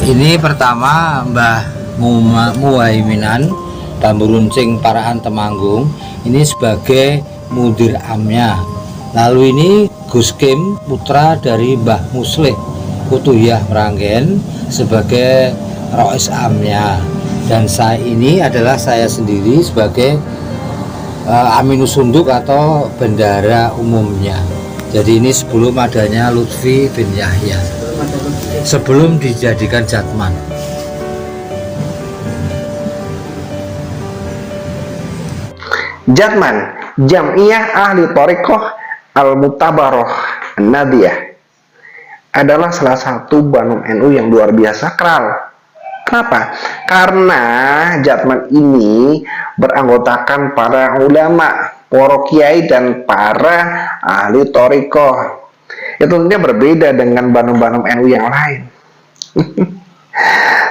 Ini pertama Mbah Muhaiminan Bambu Runcing Parahan Temanggung, ini sebagai mudir amnya. Lalu ini Gus Kim, putra dari Mbah Muslih Kutuyah Meranggen, sebagai rois amnya. Dan saya ini adalah saya sendiri sebagai Aminus Sunduk atau bendara umumnya. Jadi ini sebelum adanya Lutfi bin Yahya, sebelum dijadikan Jatman. Jatman, Jam'iyah Ahli Thariqah Al-Mutabaroh An-Nadiyah, adalah salah satu Banum NU yang luar biasa sakral. Kenapa? Karena Jatman ini beranggotakan para ulama, para kiai, dan para ahli thariqah. Itu tentunya berbeda dengan Banum-Banum NU yang lain.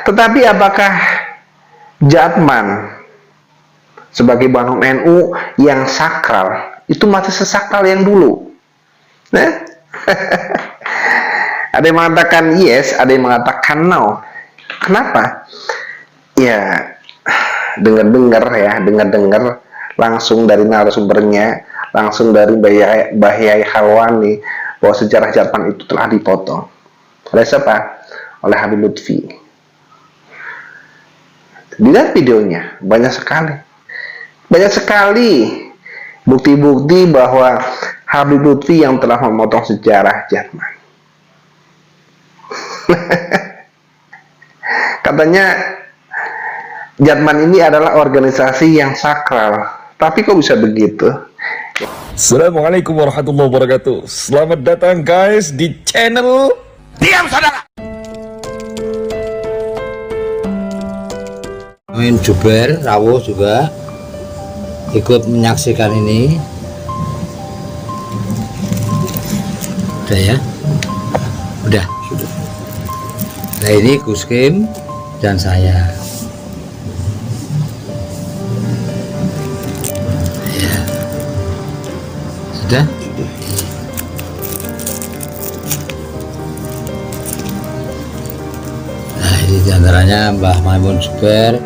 Tetapi apakah Jatman sebagai Banum NU yang sakral itu masih sesakral yang dulu? Ada yang mengatakan yes, ada yang mengatakan no. Kenapa? Ya, dengar-dengar langsung dari narasumbernya, langsung dari Mbah Yai Halwani, bahwa sejarah Jatman itu telah dipotong. Oleh siapa? Oleh Habib Lutfi. Dilihat videonya, banyak sekali bukti-bukti bahwa Habib Lutfi yang telah memotong sejarah Jatman. Katanya Jatman ini adalah organisasi yang sakral. Tapi kok bisa begitu? Assalamualaikum warahmatullahi wabarakatuh. Selamat datang guys di channel Diam Saudara. Amin Juber Rawuh juga ikut menyaksikan ini. Udah ya? Udah. Nah ini Gus Kim dan saya. Ya. Sudah? Nah ini diantaranya Mbah Maimun Juber,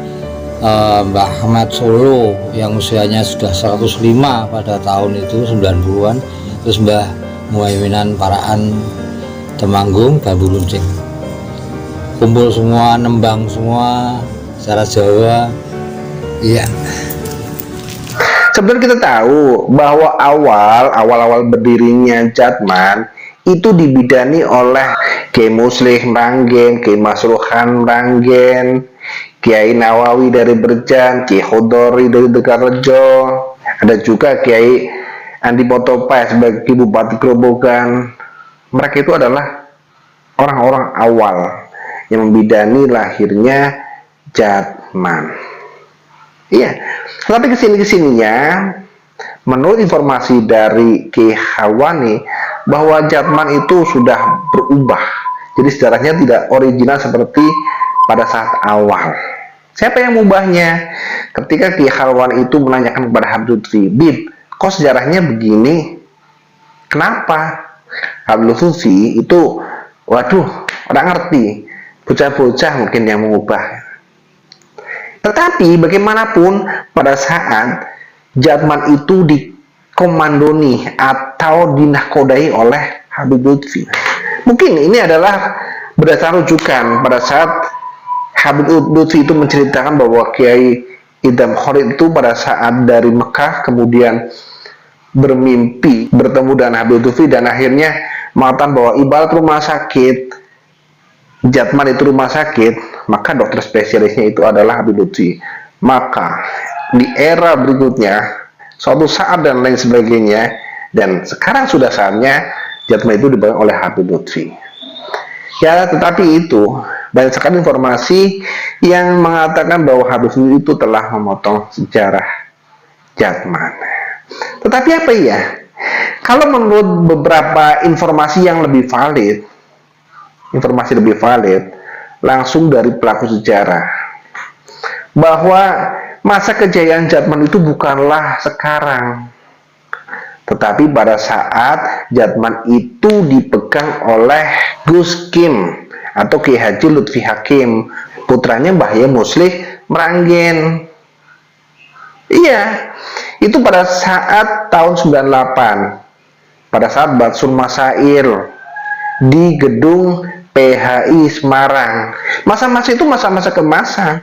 Mbah Ahmad Solo yang usianya sudah 105 pada tahun itu 90-an, terus Mbah Muhaiminan Parahan Temanggung Bambu Runcing. Kumpul semua, nembang semua secara Jawa. Iya. Sebenarnya kita tahu bahwa awal berdirinya Jatman itu dibidani oleh Kiai Muslih Meranggen, Kiai Masruhan Meranggen, Kiai Nawawi dari Berjan, Kiai Khodori dari Dekarrejo, ada juga Kiai Andi Potopai sebagai Bupati Grobogan. Mereka itu adalah orang-orang awal yang membidani lahirnya Jatman. Iya, tapi kesininya, menurut informasi dari Kiai Halwani, bahwa Jatman itu sudah berubah. Jadi sejarahnya tidak original seperti pada saat awal. Siapa yang mengubahnya? Ketika Kiai Halwani itu menanyakan kepada Habib Lutfi, "Bib, kok sejarahnya begini? Kenapa?" Habib Lutfi itu, waduh, orang ngerti. Bocah-bocah mungkin yang mengubah. Tetapi bagaimanapun pada saat Jatman itu dikomandoni atau dinahkodai oleh Habib Lutfi, mungkin ini adalah berdasar rujukan pada saat Habib Lutfi itu menceritakan bahwa Kiai Idham Khalid itu pada saat dari Mekah kemudian bermimpi bertemu dengan Habib Lutfi dan akhirnya mengatakan bahwa ibarat rumah sakit Jatman itu rumah sakit, maka dokter spesialisnya itu adalah Habib Lutfi. Maka di era berikutnya, suatu saat dan lain sebagainya, dan sekarang sudah saatnya Jatman itu dibangun oleh Habib Lutfi. Ya, tetapi itu banyak sekali informasi yang mengatakan bahwa Habib Lutfi itu telah memotong sejarah Jatman. Tetapi apa ya? Kalau menurut beberapa informasi yang lebih valid, langsung dari pelaku sejarah, bahwa masa kejayaan Jatman itu bukanlah sekarang, tetapi pada saat Jatman itu dipegang oleh Gus Kim atau Kiai Haji Lutfi Hakim, putranya Mbah Yai Muslih Meranggen. Iya, itu pada saat tahun 98, pada saat Batsul Masail di gedung PHI Semarang. Masa-masa itu masa-masa kemasan.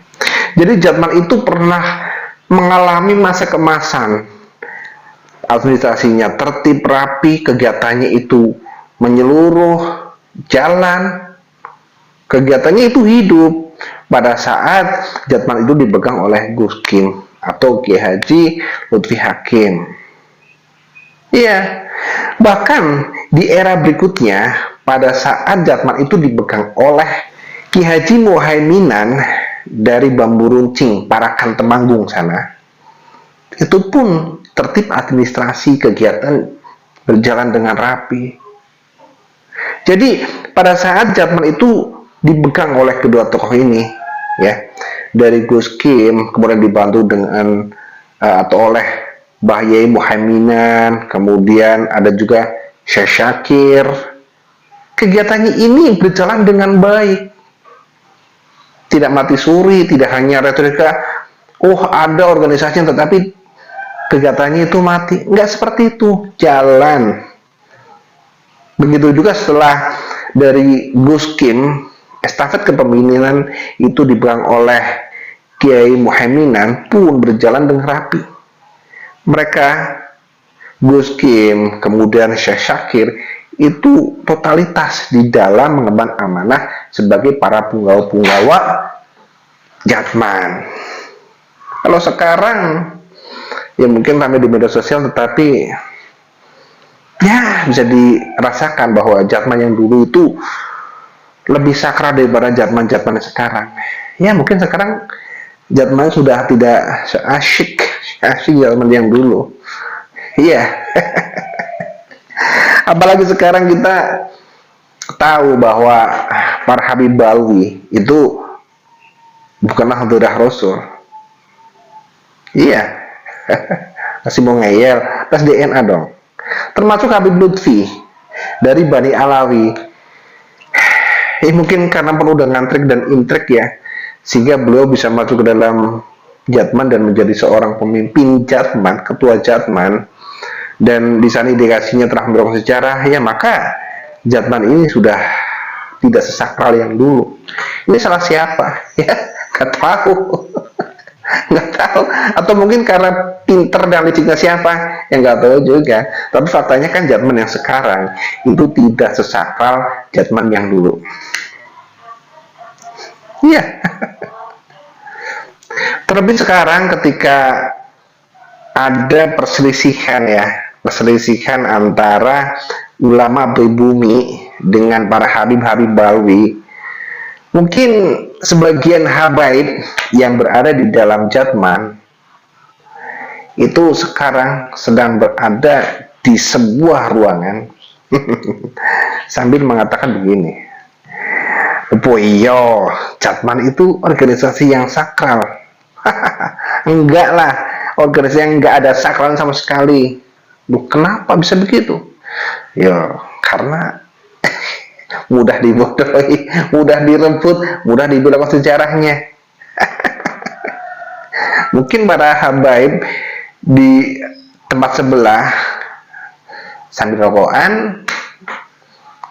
Jadi Jatman itu pernah mengalami masa kemasan. Administrasinya tertib, rapi, kegiatannya itu menyeluruh, jalan, kegiatannya itu hidup. Pada saat Jatman itu dipegang oleh Gus Kim atau Kiai Haji Lutfi Hakim. Iya, bahkan di era berikutnya, pada saat Jatman itu dipegang oleh Ki Haji Muhaiminan dari Bambu Runcing, Parakan Temanggung sana, itu pun tertib administrasi, kegiatan berjalan dengan rapi. Jadi pada saat Jatman itu dipegang oleh kedua tokoh ini, ya, dari Gus Kim, kemudian dibantu dengan atau oleh Mbah Yai Muhaiminan, kemudian ada juga Syekh Syakir. Kegiatannya ini berjalan dengan baik, tidak mati suri, tidak hanya retorika, ada organisasi tetapi kegiatannya itu mati. Enggak seperti itu, jalan. Begitu juga setelah dari Gus Kim, estafet kepemimpinan itu dipegang oleh Kiai Muhaiminan pun berjalan dengan rapi. Mereka, Gus Kim, kemudian Syekh Syakir, itu totalitas di dalam mengemban amanah sebagai para punggawa-punggawa Jatman. Kalau sekarang, ya mungkin ramai di media sosial, tetapi ya bisa dirasakan bahwa Jatman yang dulu itu lebih sakral daripada Jatman-Jatman sekarang. Ya mungkin sekarang Jatman sudah tidak asyik Jatman yang dulu. Iya. Apalagi sekarang kita tahu bahwa para Habib Balwi itu bukanlah Hadirat Rasul. Iya. Masih mau ngeyel, tes DNA dong. Termasuk Habib Lutfi dari Bani Alawi. Mungkin karena penuh dengan trik dan intrik ya, sehingga beliau bisa masuk ke dalam Jatman dan menjadi seorang pemimpin Jatman, ketua Jatman, dan di sana indikasinya telah mendorong sejarah, ya maka Jatman ini sudah tidak sesakral yang dulu. Ini salah siapa? Ya, nggak tahu. Nggak tahu, atau mungkin karena pinter dan liciknya siapa, yang nggak tahu juga. Tapi faktanya kan Jatman yang sekarang itu tidak sesakral Jatman yang dulu. Iya. Terlebih sekarang ketika ada perselisihan antara ulama pribumi dengan para Habib-Habib Balwi. Mungkin sebagian habaib yang berada di dalam Jatman itu sekarang sedang berada di sebuah ruangan sambil mengatakan begini, "Boyo, Jatman itu organisasi yang sakral." Enggak lah, organisasi yang enggak ada sakral sama sekali. Loh, kenapa bisa begitu? Ya, karena mudah dibodohi, mudah direbut, mudah dibelokkan sejarahnya. Mungkin para habaib di tempat sebelah sambil rokokan,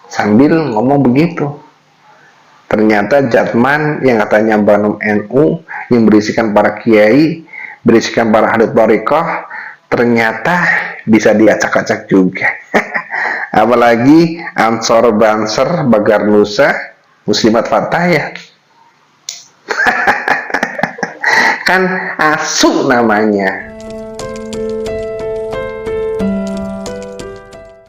sambil ngomong begitu. Ternyata Jatman yang katanya Banum NU, yang berisikan para kiai, berisikan para hadut thariqah, ternyata bisa diacak-acak juga. Apalagi Ansor Banser, Bagar Nusa, Muslimat Fatayah. Kan asu namanya.